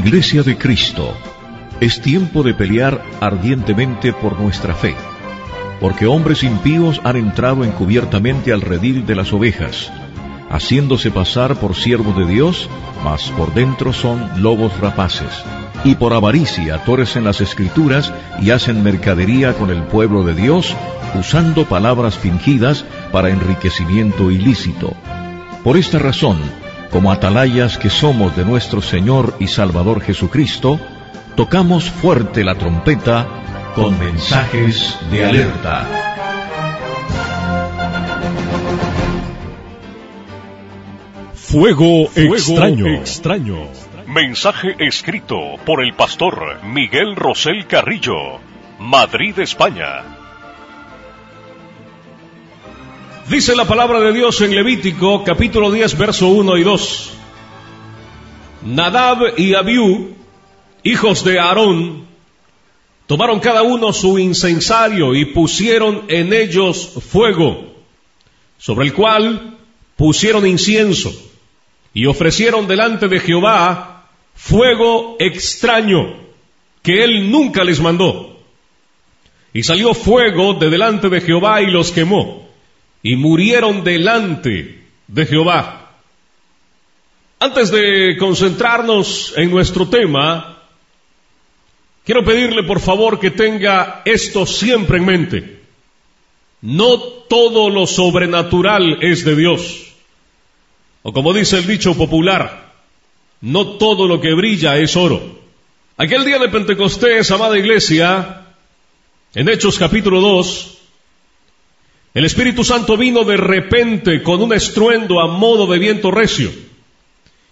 Iglesia de Cristo, es tiempo de pelear ardientemente por nuestra fe, porque hombres impíos han entrado encubiertamente al redil de las ovejas, haciéndose pasar por siervos de Dios, mas por dentro son lobos rapaces, y por avaricia tuercen las Escrituras y hacen mercadería con el pueblo de Dios, usando palabras fingidas para enriquecimiento ilícito. Por esta razón, como atalayas que somos de nuestro Señor y Salvador Jesucristo, tocamos fuerte la trompeta con mensajes de alerta. Fuego extraño. Mensaje escrito por el pastor Miguel Rosel Carrillo, Madrid, España. Dice la palabra de Dios en Levítico, capítulo 10, verso 1 y 2. Nadab y Abiú, hijos de Aarón, tomaron cada uno su incensario y pusieron en ellos fuego, sobre el cual pusieron incienso, y ofrecieron delante de Jehová fuego extraño, que él nunca les mandó. Y salió fuego de delante de Jehová y los quemó, y murieron delante de Jehová. Antes de concentrarnos en nuestro tema, quiero pedirle por favor que tenga esto siempre en mente. No todo lo sobrenatural es de Dios. O como dice el dicho popular, no todo lo que brilla es oro. Aquel día de Pentecostés, amada iglesia, en Hechos capítulo 2, el Espíritu Santo vino de repente con un estruendo a modo de viento recio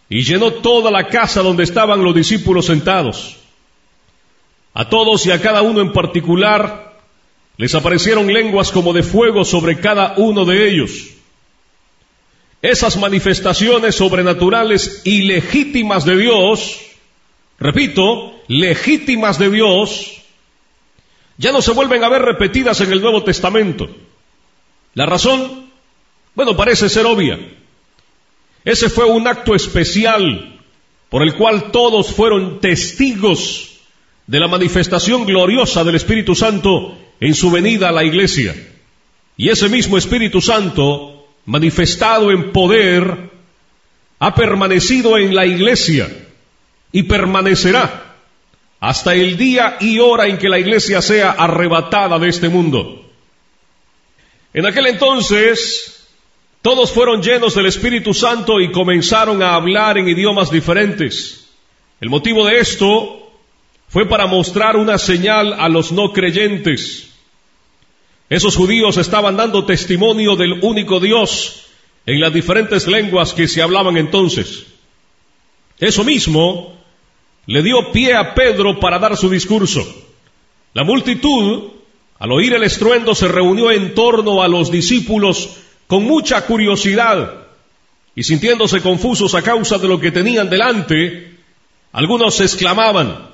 y llenó toda la casa donde estaban los discípulos sentados. A todos y a cada uno en particular les aparecieron lenguas como de fuego sobre cada uno de ellos. Esas manifestaciones sobrenaturales y legítimas de Dios, repito, legítimas de Dios, ya no se vuelven a ver repetidas en el Nuevo Testamento. La razón, parece ser obvia. Ese fue un acto especial por el cual todos fueron testigos de la manifestación gloriosa del Espíritu Santo en su venida a la iglesia. Y ese mismo Espíritu Santo, manifestado en poder, ha permanecido en la iglesia y permanecerá hasta el día y hora en que la iglesia sea arrebatada de este mundo. En aquel entonces, todos fueron llenos del Espíritu Santo y comenzaron a hablar en idiomas diferentes. El motivo de esto fue para mostrar una señal a los no creyentes. Esos judíos estaban dando testimonio del único Dios en las diferentes lenguas que se hablaban entonces. Eso mismo le dio pie a Pedro para dar su discurso. La multitud, al oír el estruendo, se reunió en torno a los discípulos con mucha curiosidad y sintiéndose confusos a causa de lo que tenían delante, algunos exclamaban: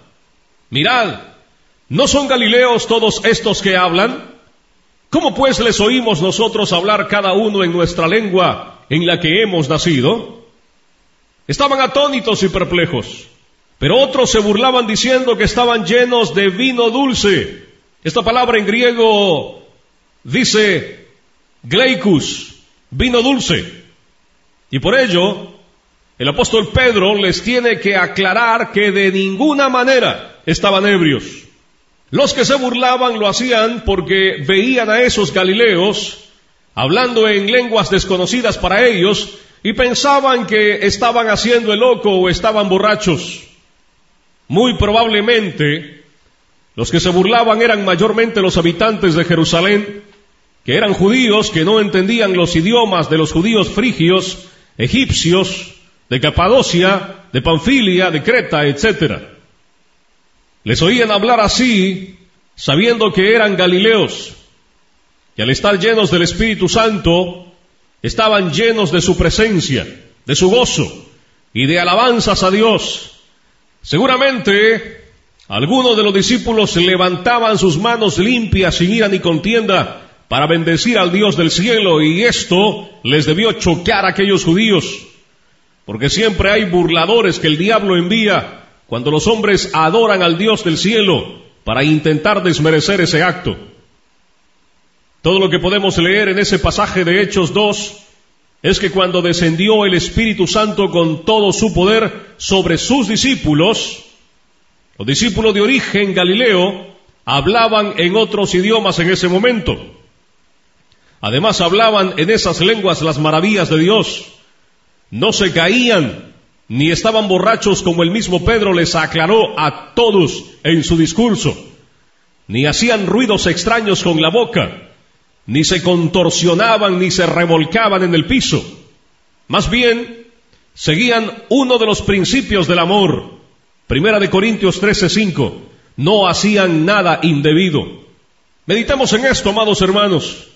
«Mirad, ¿no son galileos todos estos que hablan? ¿Cómo pues les oímos nosotros hablar cada uno en nuestra lengua en la que hemos nacido?» Estaban atónitos y perplejos, pero otros se burlaban diciendo que estaban llenos de vino dulce. Esta palabra en griego dice gleikus, vino dulce. Y por ello, el apóstol Pedro les tiene que aclarar que de ninguna manera estaban ebrios. Los que se burlaban lo hacían porque veían a esos galileos hablando en lenguas desconocidas para ellos y pensaban que estaban haciendo el loco o estaban borrachos. Muy probablemente, los que se burlaban eran mayormente los habitantes de Jerusalén, que eran judíos que no entendían los idiomas de los judíos frigios, egipcios, de Capadocia, de Panfilia, de Creta, etc. Les oían hablar así, sabiendo que eran galileos, y al estar llenos del Espíritu Santo, estaban llenos de su presencia, de su gozo y de alabanzas a Dios. Seguramente, algunos de los discípulos levantaban sus manos limpias sin ira ni contienda para bendecir al Dios del cielo, y esto les debió choquear a aquellos judíos, porque siempre hay burladores que el diablo envía cuando los hombres adoran al Dios del cielo para intentar desmerecer ese acto. Todo lo que podemos leer en ese pasaje de Hechos 2 es que cuando descendió el Espíritu Santo con todo su poder sobre sus discípulos, los discípulos de origen galileo hablaban en otros idiomas en ese momento. Además hablaban en esas lenguas las maravillas de Dios. No se caían ni estaban borrachos, como el mismo Pedro les aclaró a todos en su discurso, ni hacían ruidos extraños con la boca, ni se contorsionaban ni se revolcaban en el piso. Más bien, seguían uno de los principios del amor. Primera de Corintios 13:5. No hacían nada indebido. Meditemos en esto, amados hermanos.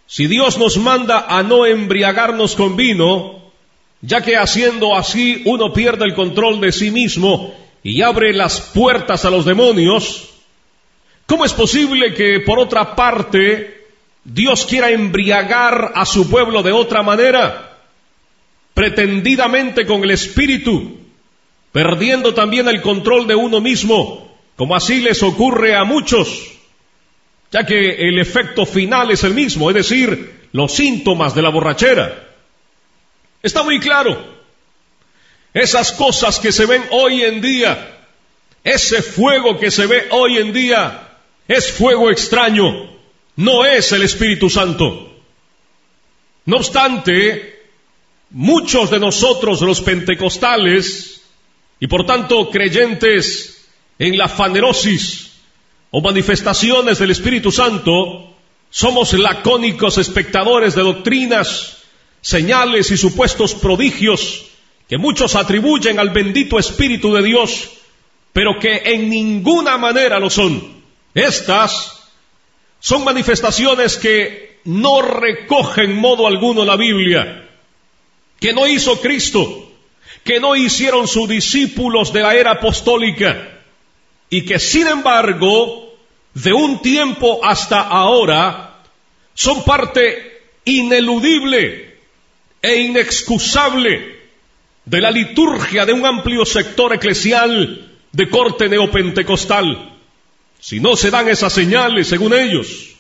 Si Dios nos manda a no embriagarnos con vino, ya que haciendo así uno pierde el control de sí mismo y abre las puertas a los demonios, ¿cómo es posible que, por otra parte, Dios quiera embriagar a su pueblo de otra manera, pretendidamente con el Espíritu, perdiendo también el control de uno mismo, como así les ocurre a muchos, ya que el efecto final es el mismo, es decir, los síntomas de la borrachera? Está muy claro. Esas cosas que se ven hoy en día, ese fuego que se ve hoy en día, es fuego extraño, no es el Espíritu Santo. No obstante, muchos de nosotros, los pentecostales, y por tanto creyentes en la fanerosis o manifestaciones del Espíritu Santo, somos lacónicos espectadores de doctrinas, señales y supuestos prodigios que muchos atribuyen al bendito Espíritu de Dios, pero que en ninguna manera lo son. Estas son manifestaciones que no recogen modo alguno la Biblia, que no hizo Cristo, que no hicieron sus discípulos de la era apostólica, y que sin embargo, de un tiempo hasta ahora, son parte ineludible e inexcusable de la liturgia de un amplio sector eclesial de corte neopentecostal. Si no se dan esas señales, según ellos,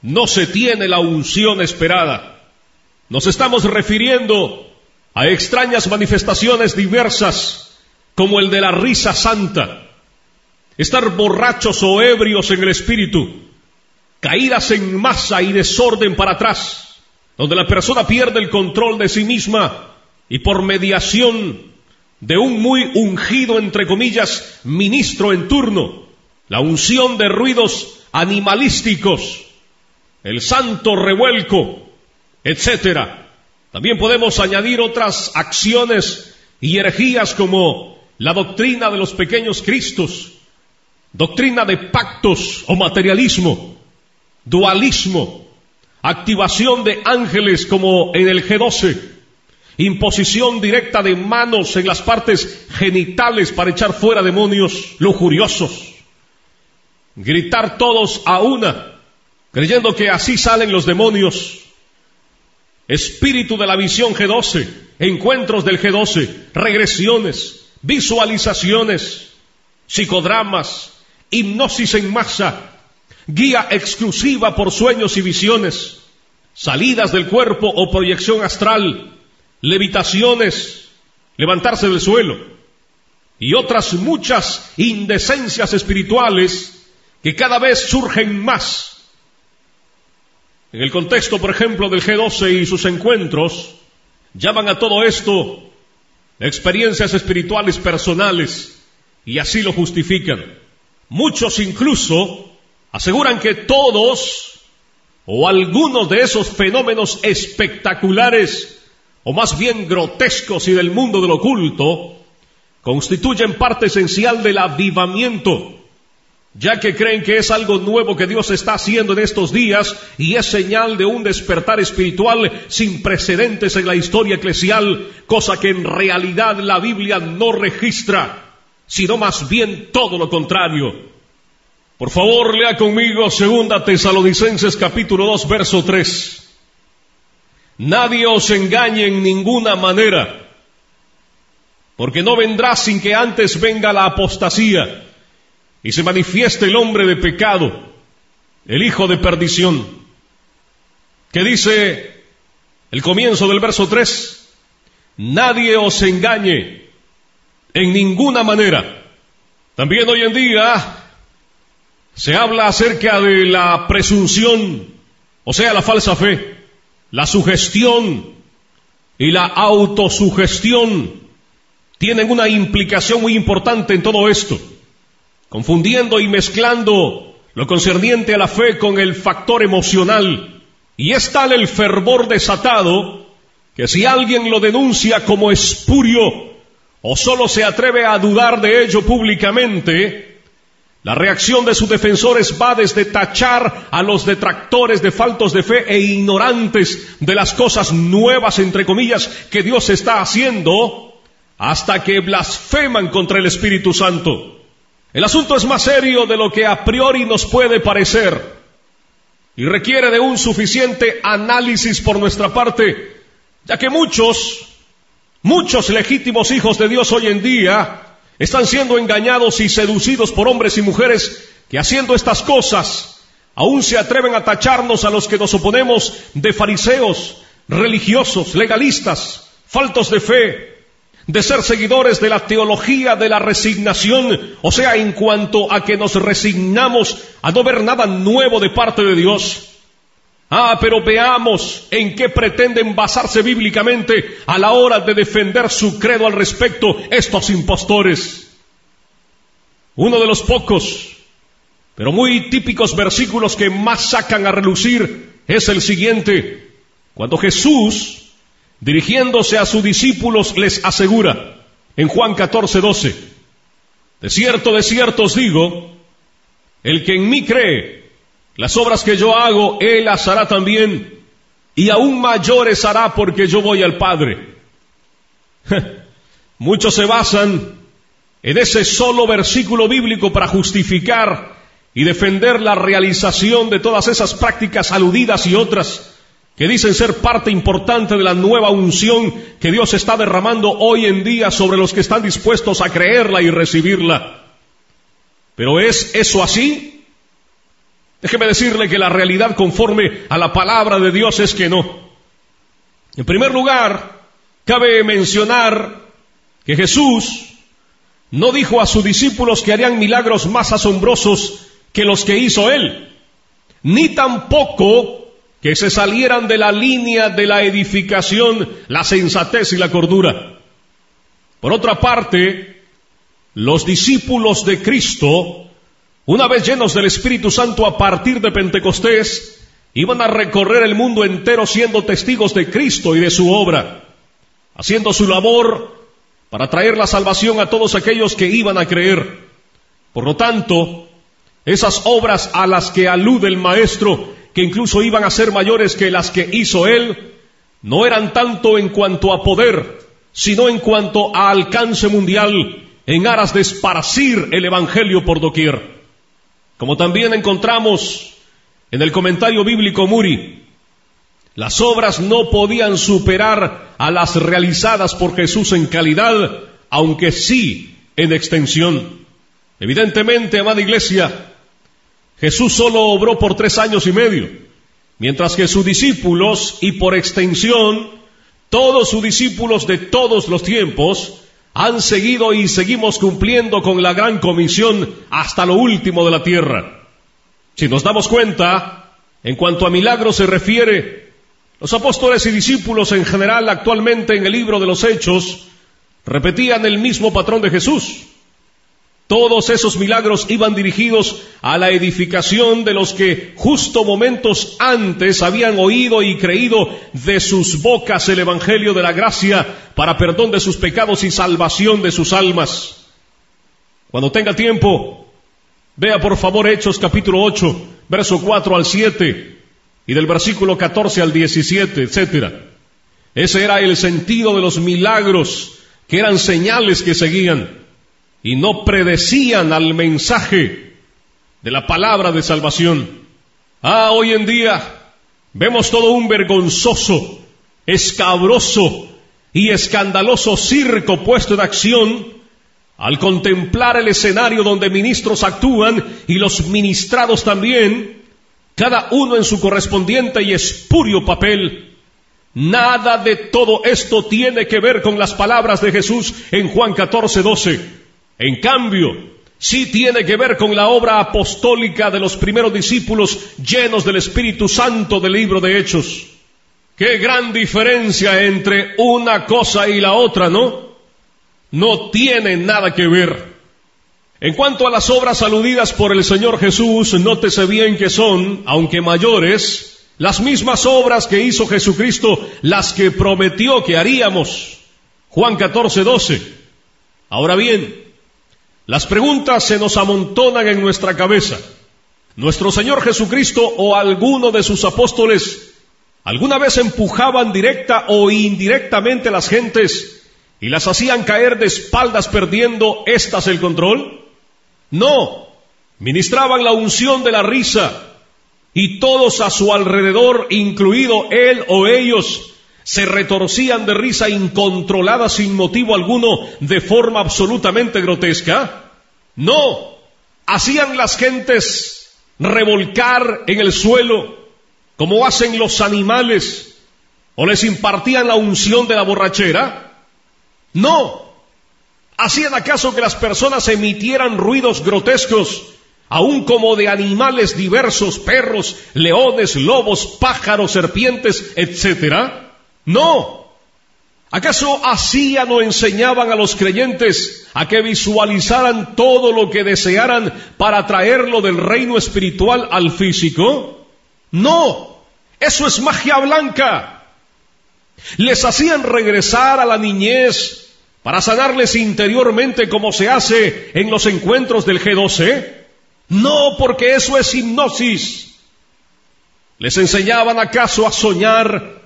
no se tiene la unción esperada. Nos estamos refiriendo a extrañas manifestaciones diversas, como el de la risa santa, estar borrachos o ebrios en el espíritu, caídas en masa y desorden para atrás, donde la persona pierde el control de sí misma y por mediación de un muy ungido, entre comillas, ministro en turno, la unción de ruidos animalísticos, el santo revuelco, etcétera. También podemos añadir otras acciones y herejías como la doctrina de los pequeños cristos, doctrina de pactos o materialismo, dualismo, activación de ángeles como en el G12, imposición directa de manos en las partes genitales para echar fuera demonios lujuriosos, gritar todos a una, creyendo que así salen los demonios, espíritu de la visión G12, encuentros del G12, regresiones, visualizaciones, psicodramas, hipnosis en masa, guía exclusiva por sueños y visiones, salidas del cuerpo o proyección astral, levitaciones, levantarse del suelo, y otras muchas indecencias espirituales que cada vez surgen más. En el contexto, por ejemplo, del G12 y sus encuentros, llaman a todo esto experiencias espirituales personales, y así lo justifican. Muchos incluso aseguran que todos o algunos de esos fenómenos espectaculares, o más bien grotescos y del mundo del oculto, constituyen parte esencial del avivamiento, ya que creen que es algo nuevo que Dios está haciendo en estos días y es señal de un despertar espiritual sin precedentes en la historia eclesial, cosa que en realidad la Biblia no registra, sino más bien todo lo contrario. Por favor, lea conmigo 2 Tesalonicenses capítulo 2, verso 3. Nadie os engañe en ninguna manera, porque no vendrá sin que antes venga la apostasía y se manifieste el hombre de pecado, el hijo de perdición. ¿Qué dice el comienzo del verso 3? Nadie os engañe en ninguna manera. También hoy en día se habla acerca de la presunción, o sea, la falsa fe, la sugestión y la autosugestión. Tienen una implicación muy importante en todo esto, confundiendo y mezclando lo concerniente a la fe con el factor emocional. Y es tal el fervor desatado que si alguien lo denuncia como espurio o solo se atreve a dudar de ello públicamente, la reacción de sus defensores va desde tachar a los detractores de faltos de fe e ignorantes de las cosas nuevas, entre comillas, que Dios está haciendo, hasta que blasfeman contra el Espíritu Santo. El asunto es más serio de lo que a priori nos puede parecer y requiere de un suficiente análisis por nuestra parte, ya que muchos legítimos hijos de Dios hoy en día están siendo engañados y seducidos por hombres y mujeres que, haciendo estas cosas, aún se atreven a tacharnos a los que nos oponemos de fariseos, religiosos, legalistas, faltos de fe, de ser seguidores de la teología de la resignación, o sea, en cuanto a que nos resignamos a no ver nada nuevo de parte de Dios. Pero veamos en qué pretenden basarse bíblicamente a la hora de defender su credo al respecto estos impostores. Uno de los pocos, pero muy típicos versículos que más sacan a relucir es el siguiente, cuando Jesús, dirigiéndose a sus discípulos, les asegura en Juan 14:12, de cierto os digo, el que en mí cree, las obras que yo hago, él las hará también, y aún mayores hará, porque yo voy al Padre. Muchos se basan en ese solo versículo bíblico para justificar y defender la realización de todas esas prácticas aludidas y otras que dicen ser parte importante de la nueva unción que Dios está derramando hoy en día sobre los que están dispuestos a creerla y recibirla. ¿Pero es eso así? Déjeme decirle que la realidad conforme a la palabra de Dios es que no. En primer lugar, cabe mencionar que Jesús no dijo a sus discípulos que harían milagros más asombrosos que los que hizo Él, ni tampoco que se salieran de la línea de la edificación, la sensatez y la cordura. Por otra parte, los discípulos de Cristo, una vez llenos del Espíritu Santo a partir de Pentecostés, iban a recorrer el mundo entero siendo testigos de Cristo y de su obra, haciendo su labor para traer la salvación a todos aquellos que iban a creer. Por lo tanto, esas obras a las que alude el Maestro, que incluso iban a ser mayores que las que hizo Él, no eran tanto en cuanto a poder, sino en cuanto a alcance mundial, en aras de esparcir el Evangelio por doquier. Como también encontramos en el comentario bíblico Muri, las obras no podían superar a las realizadas por Jesús en calidad, aunque sí en extensión. Evidentemente, amada iglesia, Jesús solo obró por 3 años y medio, mientras que sus discípulos, y por extensión, todos sus discípulos de todos los tiempos, han seguido y seguimos cumpliendo con la gran comisión hasta lo último de la tierra. Si nos damos cuenta, en cuanto a milagros se refiere, los apóstoles y discípulos en general actualmente en el libro de los Hechos repetían el mismo patrón de Jesús. Todos esos milagros iban dirigidos a la edificación de los que justo momentos antes habían oído y creído de sus bocas el Evangelio de la gracia para perdón de sus pecados y salvación de sus almas. Cuando tenga tiempo, vea por favor Hechos capítulo 8, verso 4 al 7 y del versículo 14 al 17, etc. Ese era el sentido de los milagros, que eran señales que seguían y no predecían al mensaje de la palabra de salvación. Hoy en día vemos todo un vergonzoso, escabroso y escandaloso circo puesto en acción al contemplar el escenario donde ministros actúan y los ministrados también, cada uno en su correspondiente y espurio papel. Nada de todo esto tiene que ver con las palabras de Jesús en Juan 14:12. En cambio, sí tiene que ver con la obra apostólica de los primeros discípulos llenos del Espíritu Santo del libro de Hechos. Qué gran diferencia entre una cosa y la otra, ¿no? No tiene nada que ver. En cuanto a las obras aludidas por el Señor Jesús, nótese bien que son, aunque mayores, las mismas obras que hizo Jesucristo, las que prometió que haríamos. Juan 14:12. Ahora bien, las preguntas se nos amontonan en nuestra cabeza. ¿Nuestro Señor Jesucristo o alguno de sus apóstoles alguna vez empujaban directa o indirectamente a las gentes y las hacían caer de espaldas perdiendo éstas el control? No, ministraban la unción de la risa y todos a su alrededor, incluido él o ellos, se retorcían de risa incontrolada sin motivo alguno de forma absolutamente grotesca. No, hacían las gentes revolcar en el suelo como hacen los animales, o les impartían la unción de la borrachera. No, ¿hacían acaso que las personas emitieran ruidos grotescos, aún como de animales diversos, perros, leones, lobos, pájaros, serpientes, etcétera? No. ¿Acaso hacían o enseñaban a los creyentes a que visualizaran todo lo que desearan para traerlo del reino espiritual al físico? No, eso es magia blanca. Les hacían regresar a la niñez para sanarles interiormente como se hace en los encuentros del G12. No, porque eso es hipnosis. ¿Les enseñaban acaso a soñar,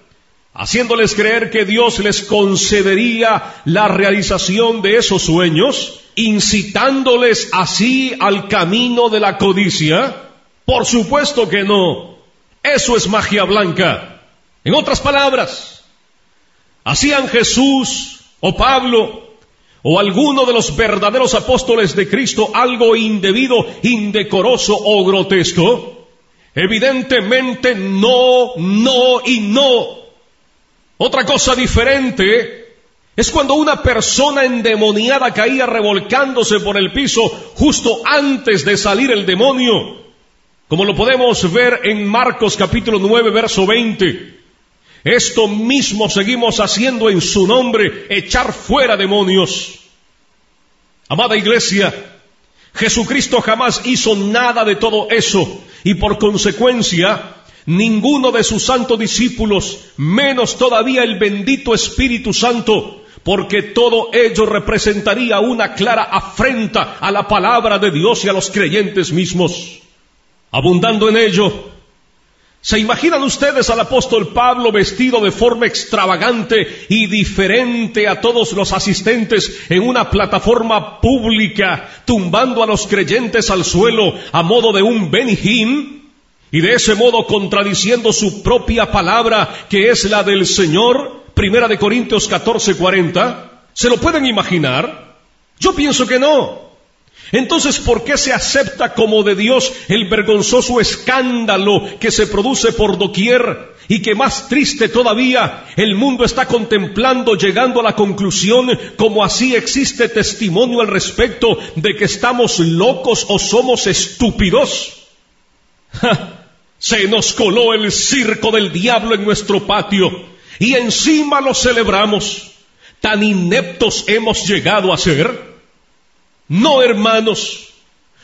haciéndoles creer que Dios les concedería la realización de esos sueños, incitándoles así al camino de la codicia? Por supuesto que no. Eso es magia blanca. En otras palabras, ¿hacían Jesús o Pablo o alguno de los verdaderos apóstoles de Cristo algo indebido, indecoroso o grotesco? Evidentemente no, no y no. Otra cosa diferente es cuando una persona endemoniada caía revolcándose por el piso justo antes de salir el demonio, como lo podemos ver en Marcos capítulo 9, verso 20. Esto mismo seguimos haciendo en su nombre, echar fuera demonios. Amada iglesia, Jesucristo jamás hizo nada de todo eso, y por consecuencia, ninguno de sus santos discípulos, menos todavía el bendito Espíritu Santo, porque todo ello representaría una clara afrenta a la palabra de Dios y a los creyentes mismos. Abundando en ello, ¿se imaginan ustedes al apóstol Pablo vestido de forma extravagante y diferente a todos los asistentes en una plataforma pública, tumbando a los creyentes al suelo a modo de un Benny Hinn, y de ese modo contradiciendo su propia palabra, que es la del Señor? 1 Corintios 14:40. ¿Se lo pueden imaginar? Yo pienso que no. Entonces, ¿por qué se acepta como de Dios el vergonzoso escándalo que se produce por doquier y que, más triste todavía, el mundo está contemplando, llegando a la conclusión, como así existe testimonio al respecto, de que estamos locos o somos estúpidos? Se nos coló el circo del diablo en nuestro patio y encima lo celebramos. ¿Tan ineptos hemos llegado a ser? No, hermanos,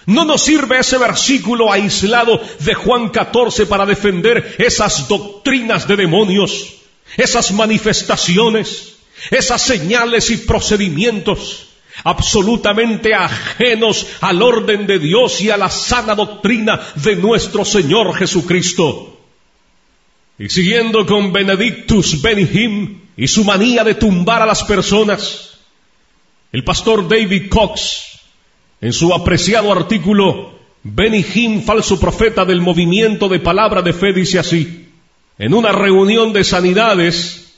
no nos sirve ese versículo aislado de Juan 14 para defender esas doctrinas de demonios, esas manifestaciones, esas señales y procedimientos absolutamente ajenos al orden de Dios y a la sana doctrina de nuestro Señor Jesucristo. Y siguiendo con Benedictus Benny Hinn y su manía de tumbar a las personas, el pastor David Cox, en su apreciado artículo Benny Hinn, falso profeta del movimiento de Palabra de Fe, dice así: en una reunión de sanidades,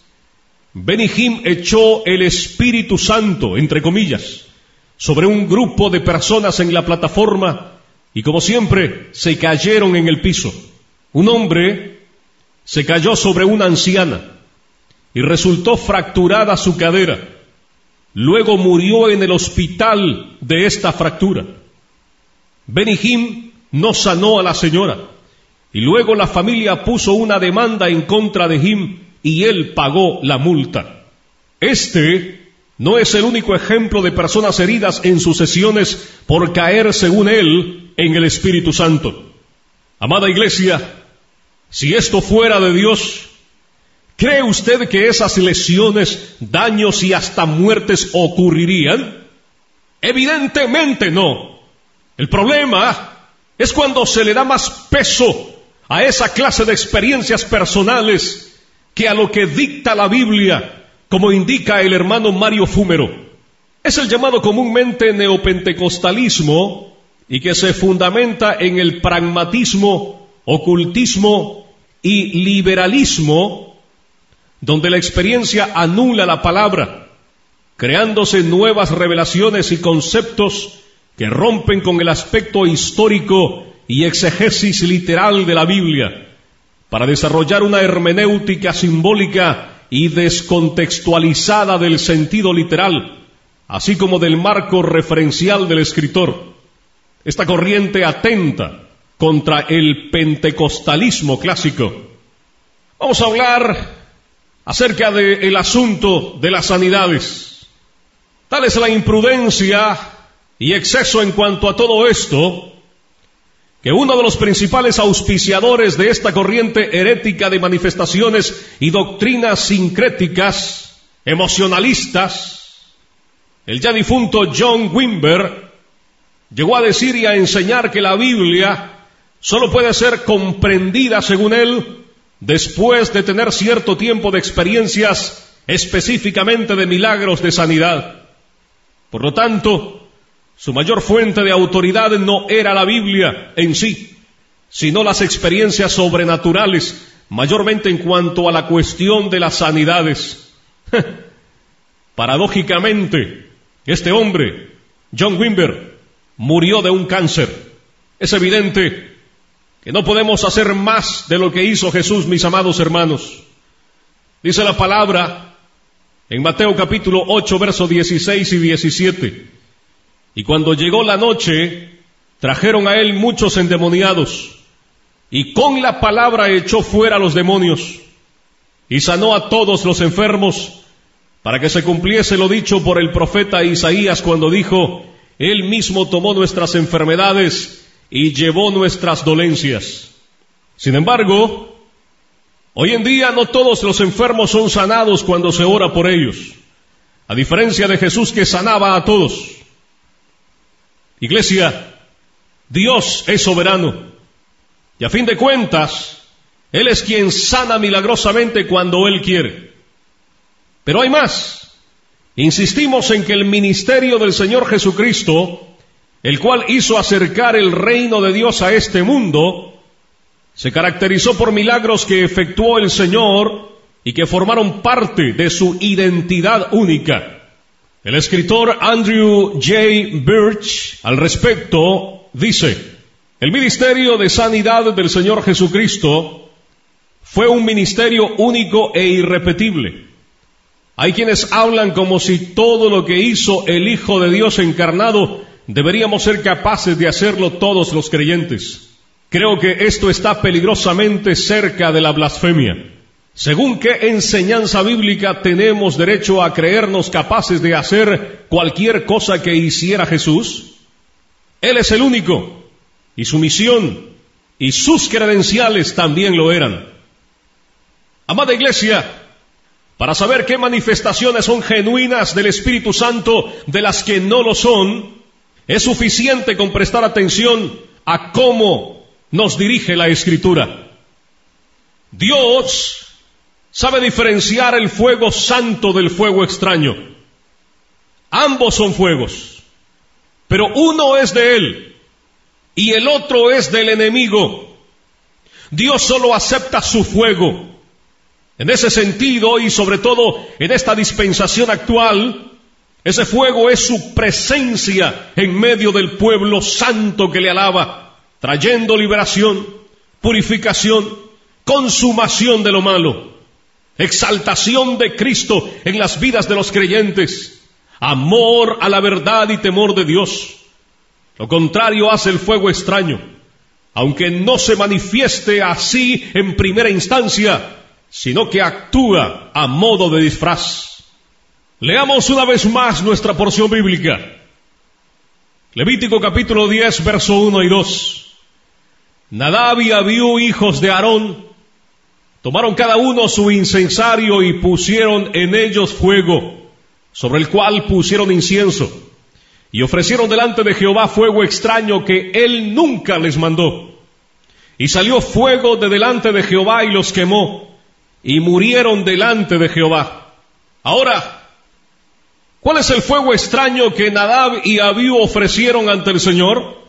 Benny Hinn echó el Espíritu Santo, entre comillas, sobre un grupo de personas en la plataforma y, como siempre, se cayeron en el piso. Un hombre se cayó sobre una anciana y resultó fracturada su cadera. Luego murió en el hospital de esta fractura. Benny Hinn no sanó a la señora y luego la familia puso una demanda en contra de Hinn y él pagó la multa. Este no es el único ejemplo de personas heridas en sus sesiones por caer, según él, en el Espíritu Santo. Amada iglesia, si esto fuera de Dios, ¿cree usted que esas lesiones, daños y hasta muertes ocurrirían? Evidentemente no. El problema es cuando se le da más peso a esa clase de experiencias personales que a lo que dicta la Biblia, como indica el hermano Mario Fúmero. Es el llamado comúnmente neopentecostalismo y que se fundamenta en el pragmatismo, ocultismo y liberalismo, donde la experiencia anula la palabra, creándose nuevas revelaciones y conceptos que rompen con el aspecto histórico y exegesis literal de la Biblia, para desarrollar una hermenéutica simbólica y descontextualizada del sentido literal, así como del marco referencial del escritor. Esta corriente atenta contra el pentecostalismo clásico. Vamos a hablar acerca del asunto de las sanidades. Tal es la imprudencia y exceso en cuanto a todo esto, que uno de los principales auspiciadores de esta corriente herética de manifestaciones y doctrinas sincréticas, emocionalistas, el ya difunto John Wimber, llegó a decir y a enseñar que la Biblia solo puede ser comprendida, según él, después de tener cierto tiempo de experiencias específicamente de milagros de sanidad. Por lo tanto, su mayor fuente de autoridad no era la Biblia en sí, sino las experiencias sobrenaturales, mayormente en cuanto a la cuestión de las sanidades. Paradójicamente, este hombre, John Wimber, murió de un cáncer. Es evidente que no podemos hacer más de lo que hizo Jesús, mis amados hermanos. Dice la palabra en Mateo capítulo 8, versos 16 y 17. Y cuando llegó la noche, trajeron a él muchos endemoniados, y con la palabra echó fuera a los demonios, y sanó a todos los enfermos, para que se cumpliese lo dicho por el profeta Isaías cuando dijo: Él mismo tomó nuestras enfermedades y llevó nuestras dolencias. Sin embargo, hoy en día no todos los enfermos son sanados cuando se ora por ellos, a diferencia de Jesús, que sanaba a todos. Iglesia, Dios es soberano, y a fin de cuentas, Él es quien sana milagrosamente cuando Él quiere. Pero hay más. Insistimos en que el ministerio del Señor Jesucristo, el cual hizo acercar el reino de Dios a este mundo, se caracterizó por milagros que efectuó el Señor y que formaron parte de su identidad única. El escritor Andrew J. Birch al respecto dice: el ministerio de sanidad del Señor Jesucristo fue un ministerio único e irrepetible. Hay quienes hablan como si todo lo que hizo el Hijo de Dios encarnado deberíamos ser capaces de hacerlo todos los creyentes. Creo que esto está peligrosamente cerca de la blasfemia. ¿Según qué enseñanza bíblica tenemos derecho a creernos capaces de hacer cualquier cosa que hiciera Jesús? Él es el único, y su misión y sus credenciales también lo eran. Amada iglesia, para saber qué manifestaciones son genuinas del Espíritu Santo de las que no lo son, es suficiente con prestar atención a cómo nos dirige la Escritura. Dios sabe diferenciar el fuego santo del fuego extraño. Ambos son fuegos, pero uno es de Él y el otro es del enemigo. Dios solo acepta su fuego. En ese sentido, y sobre todo en esta dispensación actual, ese fuego es su presencia en medio del pueblo santo que le alaba, trayendo liberación, purificación, consumación de lo malo, exaltación de Cristo en las vidas de los creyentes, amor a la verdad y temor de Dios. Lo contrario hace el fuego extraño, aunque no se manifieste así en primera instancia, sino que actúa a modo de disfraz. Leamos una vez más nuestra porción bíblica. Levítico capítulo 10, verso 1 y 2. Nadab y Abiú, hijos de Aarón, tomaron cada uno su incensario y pusieron en ellos fuego, sobre el cual pusieron incienso, y ofrecieron delante de Jehová fuego extraño que él nunca les mandó. Y salió fuego de delante de Jehová y los quemó, y murieron delante de Jehová. Ahora, ¿cuál es el fuego extraño que Nadab y Abiú ofrecieron ante el Señor?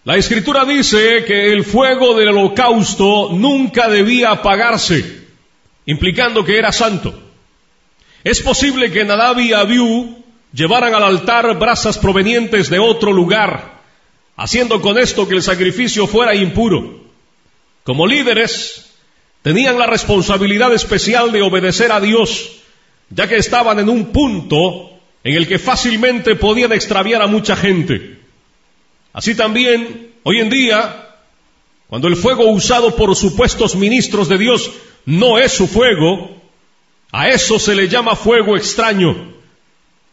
La Escritura dice que el fuego del holocausto nunca debía apagarse, implicando que era santo. Es posible que Nadab y Abiú llevaran al altar brasas provenientes de otro lugar, haciendo con esto que el sacrificio fuera impuro. Como líderes, tenían la responsabilidad especial de obedecer a Dios, ya que estaban en un punto en el que fácilmente podían extraviar a mucha gente. Así también, hoy en día, cuando el fuego usado por supuestos ministros de Dios no es su fuego, a eso se le llama fuego extraño,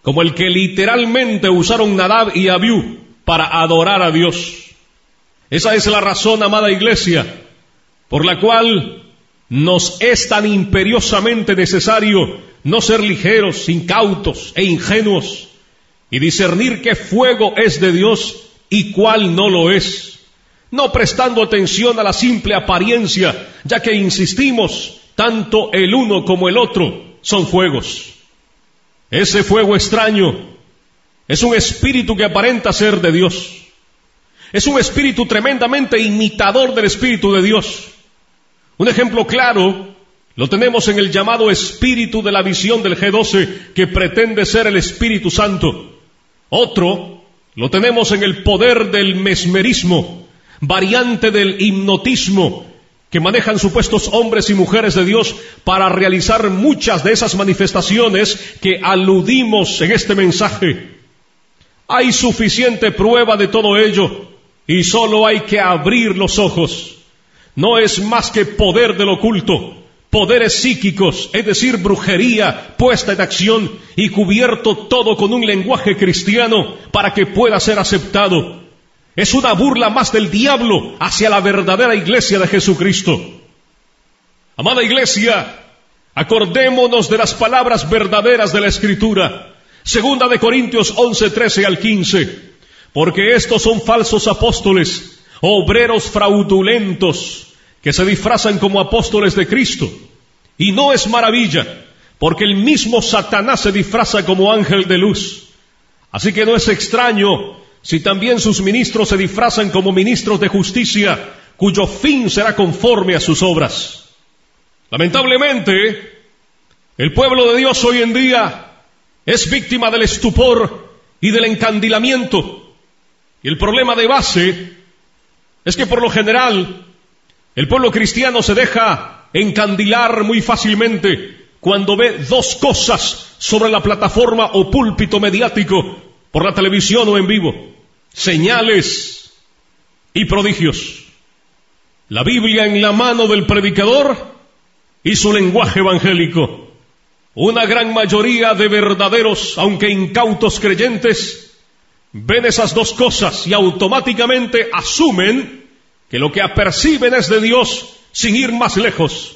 como el que literalmente usaron Nadab y Abiú para adorar a Dios. Esa es la razón, amada iglesia, por la cual nos es tan imperiosamente necesario no ser ligeros, incautos e ingenuos, y discernir qué fuego es de Dios y cuál no lo es, no prestando atención a la simple apariencia, ya que insistimos, tanto el uno como el otro son fuegos. Ese fuego extraño es un espíritu que aparenta ser de Dios. Es un espíritu tremendamente imitador del Espíritu de Dios. Un ejemplo claro lo tenemos en el llamado espíritu de la visión del G12, que pretende ser el Espíritu Santo. Otro lo tenemos en el poder del mesmerismo, variante del hipnotismo, que manejan supuestos hombres y mujeres de Dios para realizar muchas de esas manifestaciones que aludimos en este mensaje. Hay suficiente prueba de todo ello y solo hay que abrir los ojos. No es más que poder del oculto, poderes psíquicos, es decir, brujería puesta en acción y cubierto todo con un lenguaje cristiano para que pueda ser aceptado. Es una burla más del diablo hacia la verdadera iglesia de Jesucristo. Amada iglesia, acordémonos de las palabras verdaderas de la Escritura. Segunda de Corintios 11, 13 al 15. Porque estos son falsos apóstoles, obreros fraudulentos, que se disfrazan como apóstoles de Cristo. Y no es maravilla, porque el mismo Satanás se disfraza como ángel de luz. Así que no es extraño si también sus ministros se disfrazan como ministros de justicia, cuyo fin será conforme a sus obras. Lamentablemente, el pueblo de Dios hoy en día es víctima del estupor y del encandilamiento. Y el problema de base es que por lo general el pueblo cristiano se deja encandilar muy fácilmente cuando ve dos cosas sobre la plataforma o púlpito mediático, por la televisión o en vivo: señales y prodigios. La Biblia en la mano del predicador y su lenguaje evangélico. Una gran mayoría de verdaderos, aunque incautos creyentes, ven esas dos cosas y automáticamente asumen que lo que aperciben es de Dios sin ir más lejos.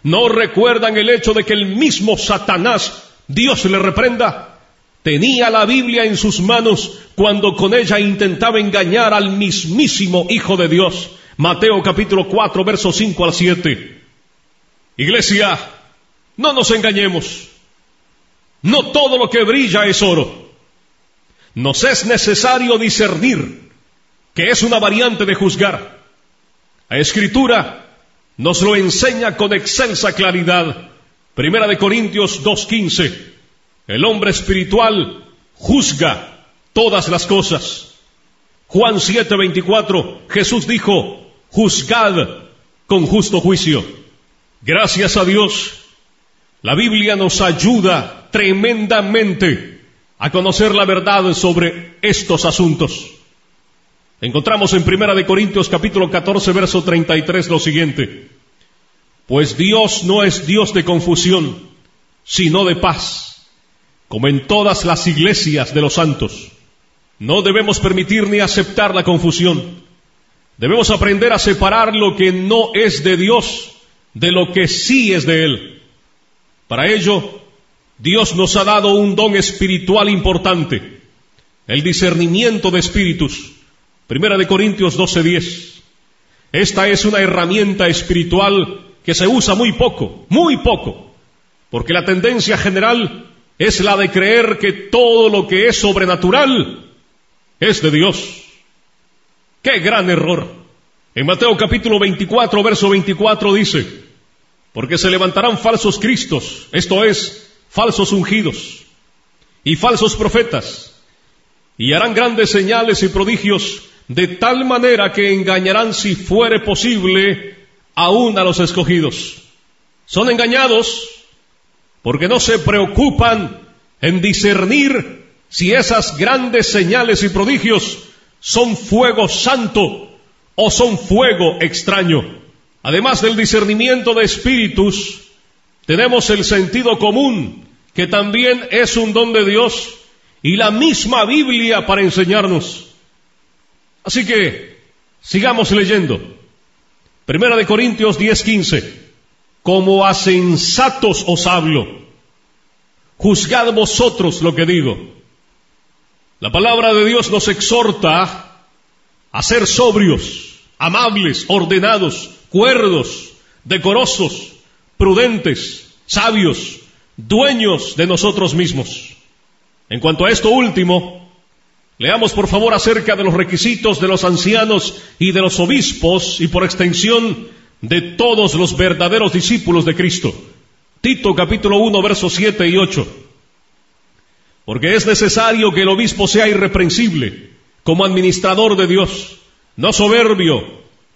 No recuerdan el hecho de que el mismo Satanás, Dios le reprenda, tenía la Biblia en sus manos cuando con ella intentaba engañar al mismísimo Hijo de Dios. Mateo capítulo 4, versos 5 al 7. Iglesia, no nos engañemos. No todo lo que brilla es oro. Nos es necesario discernir, que es una variante de juzgar. La Escritura nos lo enseña con excelsa claridad. Primera de Corintios 2:15. El hombre espiritual juzga todas las cosas. Juan 7:24. Jesús dijo: juzgad con justo juicio. Gracias a Dios, la Biblia nos ayuda tremendamente a conocer la verdad sobre estos asuntos. Encontramos en Primera de Corintios capítulo 14, verso 33 lo siguiente: pues Dios no es Dios de confusión, sino de paz, como en todas las iglesias de los santos. No debemos permitir ni aceptar la confusión. Debemos aprender a separar lo que no es de Dios de lo que sí es de Él. Para ello, Dios nos ha dado un don espiritual importante: el discernimiento de espíritus. Primera de Corintios 12:10. Esta es una herramienta espiritual que se usa muy poco, porque la tendencia general es la de creer que todo lo que es sobrenatural es de Dios. ¡Qué gran error! En Mateo capítulo 24, verso 24 dice: porque se levantarán falsos cristos, esto es, falsos ungidos, y falsos profetas, y harán grandes señales y prodigios, de tal manera que engañarán, si fuere posible, aún a los escogidos. Son engañados porque no se preocupan en discernir si esas grandes señales y prodigios son fuego santo o son fuego extraño. Además del discernimiento de espíritus, tenemos el sentido común, que también es un don de Dios, y la misma Biblia para enseñarnos. Así que, sigamos leyendo. Primera de Corintios 10:15. Como a sensatos os hablo, juzgad vosotros lo que digo. La palabra de Dios nos exhorta a ser sobrios, amables, ordenados, cuerdos, decorosos, prudentes, sabios, dueños de nosotros mismos. En cuanto a esto último, leamos por favor acerca de los requisitos de los ancianos y de los obispos, y por extensión de todos los verdaderos discípulos de Cristo. Tito capítulo 1, versos 7 y 8. Porque es necesario que el obispo sea irreprensible, como administrador de Dios, no soberbio,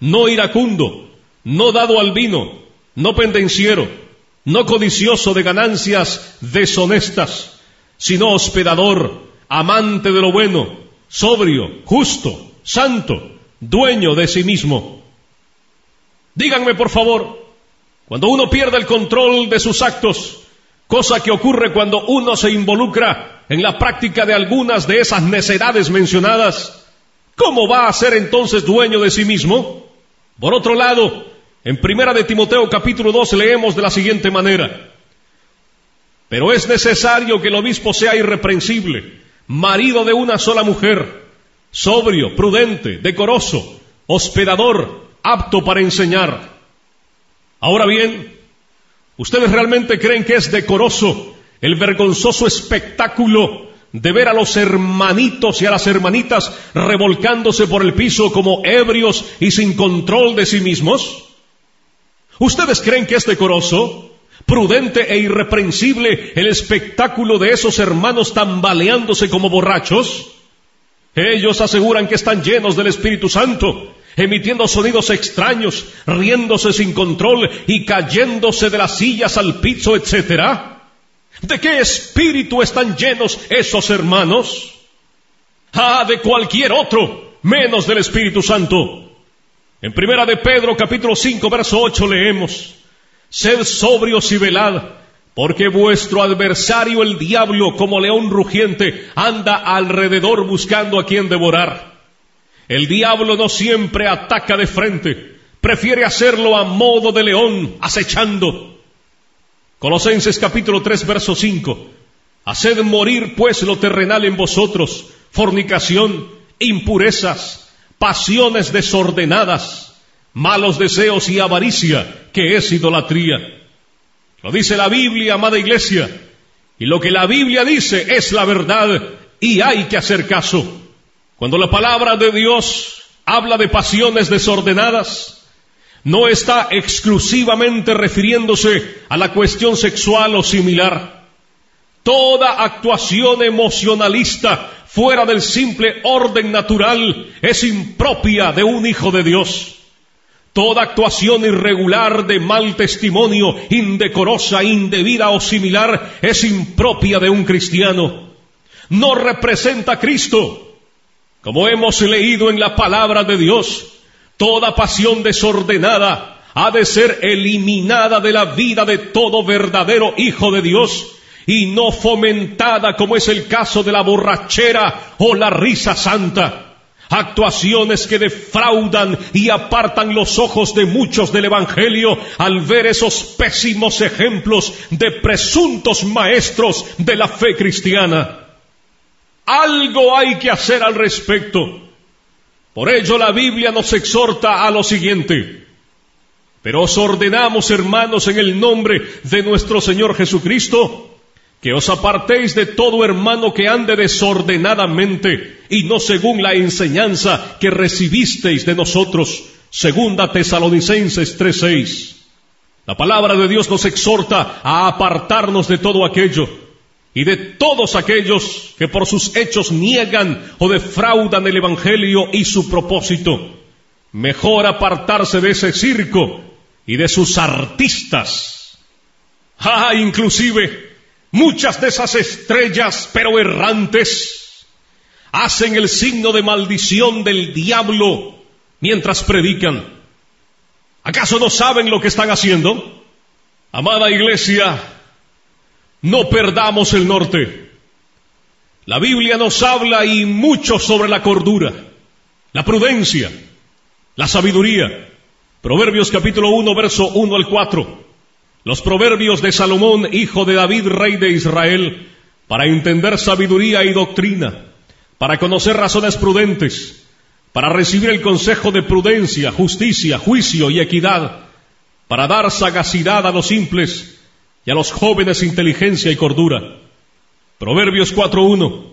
no iracundo, no dado al vino, no pendenciero, no codicioso de ganancias deshonestas, sino hospedador, amante de lo bueno, sobrio, justo, santo, dueño de sí mismo. Díganme por favor, cuando uno pierde el control de sus actos, cosa que ocurre cuando uno se involucra en la práctica de algunas de esas necedades mencionadas, ¿cómo va a ser entonces dueño de sí mismo? Por otro lado, en Primera de Timoteo capítulo 2 leemos de la siguiente manera: pero es necesario que el obispo sea irreprensible, marido de una sola mujer, sobrio, prudente, decoroso, hospedador, apto para enseñar. Ahora bien, ¿ustedes realmente creen que es decoroso el vergonzoso espectáculo de ver a los hermanitos y a las hermanitas revolcándose por el piso como ebrios y sin control de sí mismos? ¿Ustedes creen que es decoroso, prudente e irreprensible el espectáculo de esos hermanos tambaleándose como borrachos? Ellos aseguran que están llenos del Espíritu Santo, emitiendo sonidos extraños, riéndose sin control y cayéndose de las sillas al piso, etc. ¿De qué espíritu están llenos esos hermanos? De cualquier otro, menos del Espíritu Santo. En Primera de Pedro capítulo 5 verso 8 leemos: sed sobrios y velad, porque vuestro adversario el diablo, como león rugiente, anda alrededor buscando a quien devorar. El diablo no siempre ataca de frente, prefiere hacerlo a modo de león, acechando. Colosenses capítulo 3 verso 5: haced morir pues lo terrenal en vosotros, fornicación, impurezas, pasiones desordenadas, malos deseos y avaricia, que es idolatría. Lo dice la Biblia, amada iglesia, y lo que la Biblia dice es la verdad, y hay que hacer caso. Cuando la palabra de Dios habla de pasiones desordenadas, no está exclusivamente refiriéndose a la cuestión sexual o similar. Toda actuación emocionalista fuera del simple orden natural es impropia de un hijo de Dios. Toda actuación irregular de mal testimonio, indecorosa, indebida o similar es impropia de un cristiano. No representa a Cristo. Como hemos leído en la palabra de Dios, toda pasión desordenada ha de ser eliminada de la vida de todo verdadero hijo de Dios y no fomentada como es el caso de la borrachera o la risa santa. Actuaciones que defraudan y apartan los ojos de muchos del Evangelio al ver esos pésimos ejemplos de presuntos maestros de la fe cristiana. Algo hay que hacer al respecto. Por ello la Biblia nos exhorta a lo siguiente: pero os ordenamos, hermanos, en el nombre de nuestro Señor Jesucristo, que os apartéis de todo hermano que ande desordenadamente y no según la enseñanza que recibisteis de nosotros. Segunda Tesalonicenses 3:6. La palabra de Dios nos exhorta a apartarnos de todo aquello y de todos aquellos que por sus hechos niegan o defraudan el Evangelio y su propósito. Mejor apartarse de ese circo y de sus artistas. Inclusive muchas de esas estrellas, pero errantes, hacen el signo de maldición del diablo mientras predican. ¿Acaso no saben lo que están haciendo? Amada iglesia, no perdamos el norte. La Biblia nos habla y mucho sobre la cordura, la prudencia, la sabiduría. Proverbios capítulo 1, verso 1 al 4. Los proverbios de Salomón, hijo de David, rey de Israel, para entender sabiduría y doctrina, para conocer razones prudentes, para recibir el consejo de prudencia, justicia, juicio y equidad, para dar sagacidad a los simples y a los jóvenes inteligencia y cordura. Proverbios 4:1.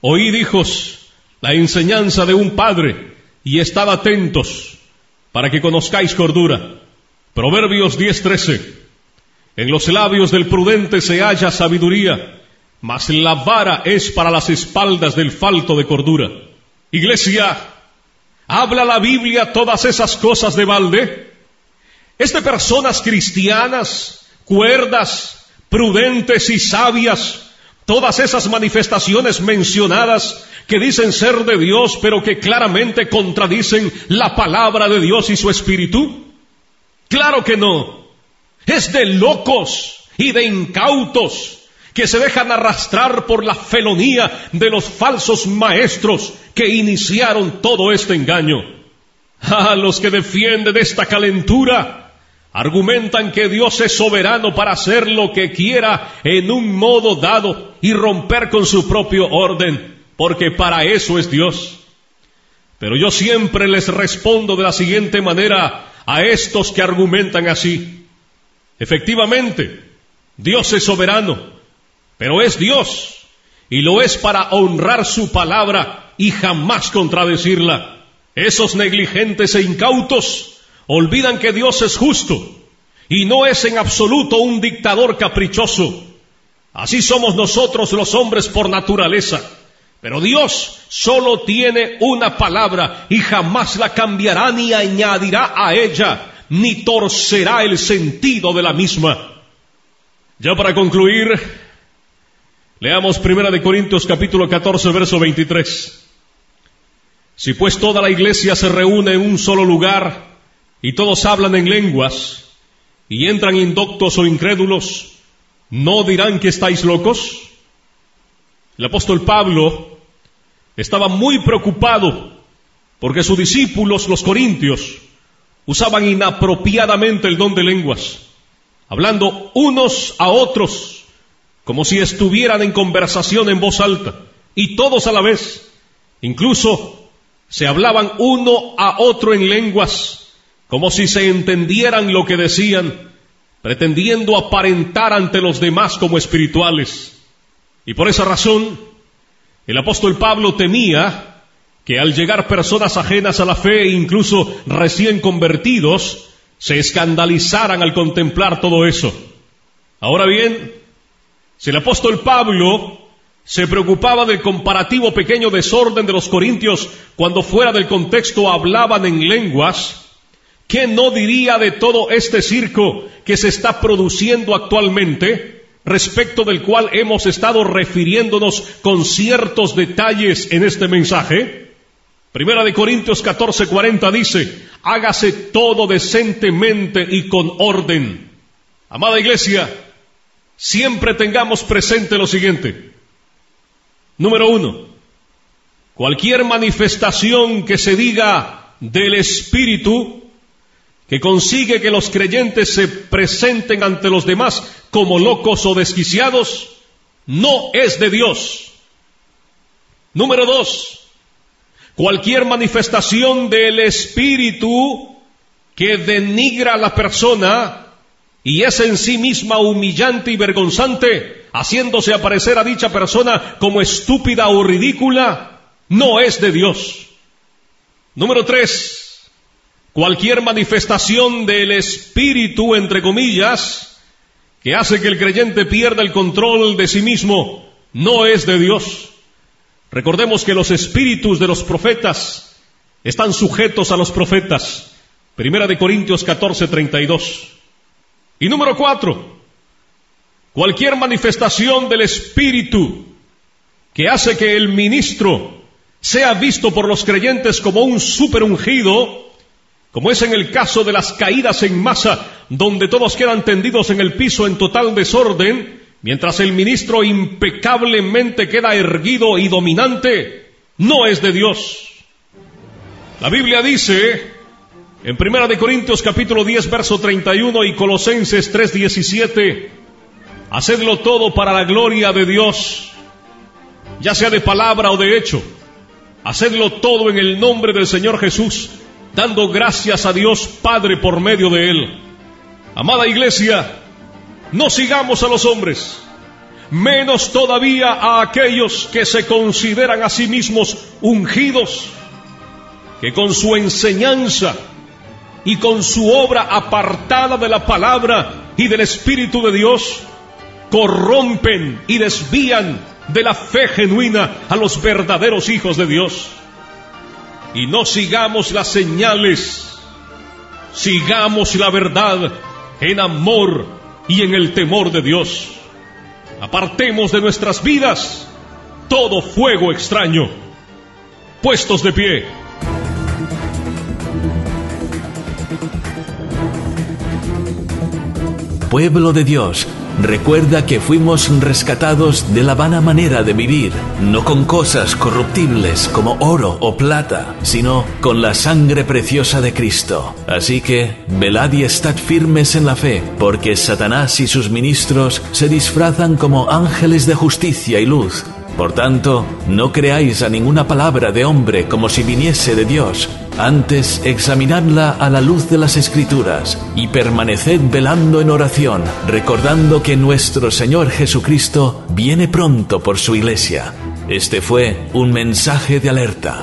Oíd, hijos, la enseñanza de un padre, y estad atentos, para que conozcáis cordura. Proverbios 10:13. En los labios del prudente se halla sabiduría, mas la vara es para las espaldas del falto de cordura. Iglesia, ¿habla la Biblia todas esas cosas de balde? Es de personas cristianas, cuerdas, prudentes y sabias, todas esas manifestaciones mencionadas que dicen ser de Dios, pero que claramente contradicen la palabra de Dios y su espíritu. Claro que no. Es de locos y de incautos que se dejan arrastrar por la felonía de los falsos maestros que iniciaron todo este engaño. Los que defienden esta calentura argumentan que Dios es soberano para hacer lo que quiera en un modo dado y romper con su propio orden, porque para eso es Dios. Pero yo siempre les respondo de la siguiente manera a estos que argumentan así. Efectivamente, Dios es soberano, pero es Dios, y lo es para honrar su palabra y jamás contradecirla. Esos negligentes e incautos olvidan que Dios es justo, y no es en absoluto un dictador caprichoso. Así somos nosotros los hombres por naturaleza, pero Dios solo tiene una palabra y jamás la cambiará ni añadirá a ella, ni torcerá el sentido de la misma. Ya para concluir, leamos 1 Corintios capítulo 14, verso 23. Si pues toda la iglesia se reúne en un solo lugar, y todos hablan en lenguas, y entran indoctos o incrédulos, ¿no dirán que estáis locos? El apóstol Pablo estaba muy preocupado porque sus discípulos, los corintios, usaban inapropiadamente el don de lenguas, hablando unos a otros como si estuvieran en conversación en voz alta, y todos a la vez. Incluso se hablaban uno a otro en lenguas, como si se entendieran lo que decían, pretendiendo aparentar ante los demás como espirituales. Y por esa razón, el apóstol Pablo temía que al llegar personas ajenas a la fe, incluso recién convertidos, se escandalizaran al contemplar todo eso. Ahora bien, si el apóstol Pablo se preocupaba del comparativo pequeño desorden de los corintios cuando fuera del contexto hablaban en lenguas, ¿qué no diría de todo este circo que se está produciendo actualmente, respecto del cual hemos estado refiriéndonos con ciertos detalles en este mensaje? Primera de Corintios 14:40 dice: hágase todo decentemente y con orden. Amada iglesia, siempre tengamos presente lo siguiente. Número 1, cualquier manifestación que se diga del Espíritu, que consigue que los creyentes se presenten ante los demás como locos o desquiciados, no es de Dios. Número 2, cualquier manifestación del Espíritu que denigra a la persona y es en sí misma humillante y vergonzante, haciéndose aparecer a dicha persona como estúpida o ridícula, no es de Dios. Número 3, cualquier manifestación del Espíritu, entre comillas, que hace que el creyente pierda el control de sí mismo, no es de Dios. Recordemos que los espíritus de los profetas están sujetos a los profetas. Primera de Corintios 14:32. Y número 4, cualquier manifestación del Espíritu que hace que el ministro sea visto por los creyentes como un superungido, como es en el caso de las caídas en masa, donde todos quedan tendidos en el piso en total desorden, mientras el ministro impecablemente queda erguido y dominante, no es de Dios. La Biblia dice en 1 de Corintios capítulo 10, verso 31 y Colosenses 3:17, hacedlo todo para la gloria de Dios, ya sea de palabra o de hecho. Hacedlo todo en el nombre del Señor Jesús, dando gracias a Dios Padre por medio de Él. Amada iglesia, no sigamos a los hombres, menos todavía a aquellos que se consideran a sí mismos ungidos, que con su enseñanza y con su obra apartada de la palabra y del Espíritu de Dios, corrompen y desvían de la fe genuina a los verdaderos hijos de Dios. Y no sigamos las señales, sigamos la verdad en amor y en el temor de Dios. Apartemos de nuestras vidas todo fuego extraño. Puestos de pie. Pueblo de Dios, recuerda que fuimos rescatados de la vana manera de vivir, no con cosas corruptibles como oro o plata, sino con la sangre preciosa de Cristo. Así que, velad y estad firmes en la fe, porque Satanás y sus ministros se disfrazan como ángeles de justicia y luz. Por tanto, no creáis a ninguna palabra de hombre como si viniese de Dios. Antes, examinadla a la luz de las Escrituras y permaneced velando en oración, recordando que nuestro Señor Jesucristo viene pronto por su iglesia. Este fue un mensaje de alerta.